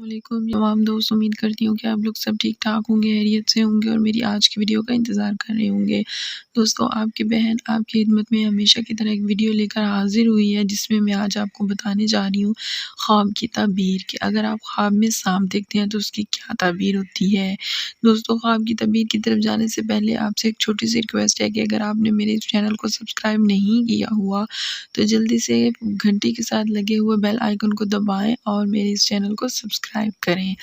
علیکم تمام دوست، امید کرتی ہوں کہ آپ لوگ سب ٹھیک ٹھاک ہوں گے، خیریت سے ہوں گے اور میری آج کی ویڈیو کا انتظار کر رہے ہوں گے۔ دوستو، آپ کی بہن آپ کی خدمت میں ہمیشہ کی طرح ایک ویڈیو لے کر حاضر ہوئی ہے، جس میں آج آپ کو بتانے جا رہی ہوں خواب کی تعبیر کہ اگر آپ خواب میں سانپ دیکھتے ہیں تو اس کی کیا تعبیر ہوتی ہے۔ دوستو، خواب کی تعبیر کی طرف جانے سے پہلے آپ سے ایک چھوٹی سی ریکویسٹ ہے کہ اگر آپ نے میرے اس چینل کو سبسکرائب نہیں کیا ہوا تو جلدی سے گھنٹی کے ساتھ لگے ہوئے بیل آئیکن کو دبائیں اور میرے اس چینل کو سبسکرائب کریں۔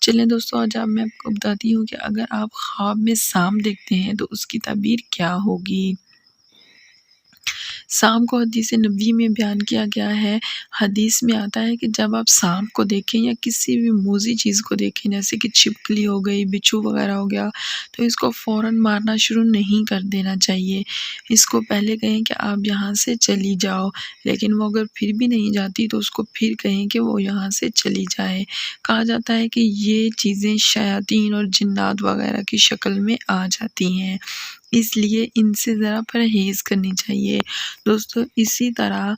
چلیں دوستو، آج میں آپ کو بتاتی ہوں کہ اگر آپ خواب میں سانپ دیکھتے ہیں تو اس کی تعبیر کیا ہوگی۔ سانپ کو حدیث نبوی میں بیان کیا گیا ہے۔ حدیث میں آتا ہے کہ جب آپ سانپ کو دیکھیں یا کسی بھی موذی چیز کو دیکھیں، جیسے کہ چھپکلی ہو گئی، بچھو وغیرہ ہو گیا، تو اس کو فوراً مارنا شروع نہیں کر دینا چاہیے۔ اس کو پہلے کہیں کہ آپ یہاں سے چلی جاؤ، لیکن وہ اگر پھر بھی نہیں جاتی تو اس کو پھر کہیں کہ وہ یہاں سے چلی جائے۔ کہا جاتا ہے کہ یہ چیزیں شیاطین اور جنات وغیرہ کی شکل میں آ جاتی ہیں، اس لیے ان سے ذرا پرہیز کرنی چاہیے۔ دوستو، اسی طرح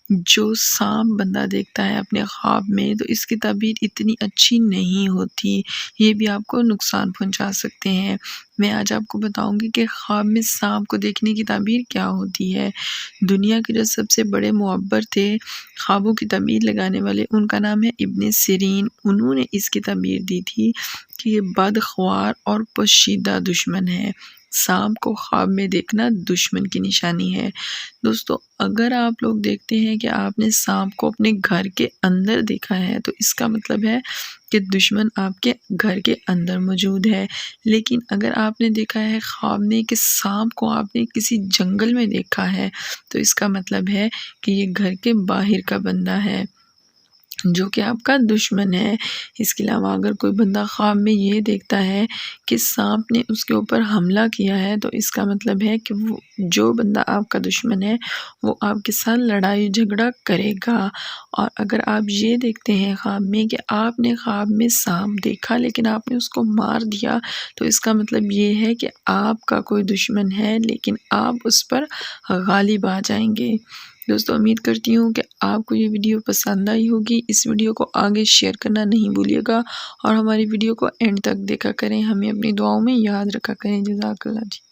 جو سانپ بندہ دیکھتا ہے اپنے خواب میں تو اس کی تعبیر اتنی اچھی نہیں ہوتی، یہ بھی آپ کو نقصان پہنچا سکتے ہیں۔ میں آج آپ کو بتاؤں گی کہ خواب میں سانپ کو دیکھنے کی تعبیر کیا ہوتی ہے۔ دنیا کے جو سب سے بڑے معبر تھے خوابوں کی تعبیر لگانے والے، ان کا نام ہے ابن سیرین۔ انہوں نے اس کی تعبیر دی تھی کہ یہ بدخوار اور پوشیدہ دشمن ہے۔ سانپ کو خواب میں دیکھنا دشمن کی نشانی ہے۔ دوستو، اگر آپ لوگ دیکھتے ہیں کہ آپ نے سانپ کو اپنے گھر کے اندر دیکھا ہے تو اس کا مطلب ہے کہ دشمن آپ کے گھر کے اندر موجود ہے۔ لیکن اگر آپ نے دیکھا ہے خواب میں کہ سانپ کو آپ نے کسی جنگل میں دیکھا ہے تو اس کا مطلب ہے کہ یہ گھر کے باہر کا بندہ ہے جو کہ آپ کا دشمن ہے۔ اس کے علاوہ اگر کوئی بندہ خواب میں یہ دیکھتا ہے کہ سانپ نے اس کے اوپر حملہ کیا ہے تو اس کا مطلب ہے کہ وہ جو بندہ آپ کا دشمن ہے وہ آپ کے ساتھ لڑائی جھگڑا کرے گا۔ اور اگر آپ یہ دیکھتے ہیں خواب میں کہ آپ نے خواب میں سانپ دیکھا لیکن آپ نے اس کو مار دیا تو اس کا مطلب یہ ہے کہ آپ کا کوئی دشمن ہے لیکن آپ اس پر غالب آ جائیں گے۔ دوستو، امید کرتی ہوں کہ آپ کو یہ ویڈیو پسند آئی ہوگی۔ اس ویڈیو کو آگے شیئر کرنا نہیں بھولیے گا اور ہماری ویڈیو کو اینڈ تک دیکھا کریں، ہمیں اپنی دعاؤں میں یاد رکھا کریں۔ جزاک اللہ جی۔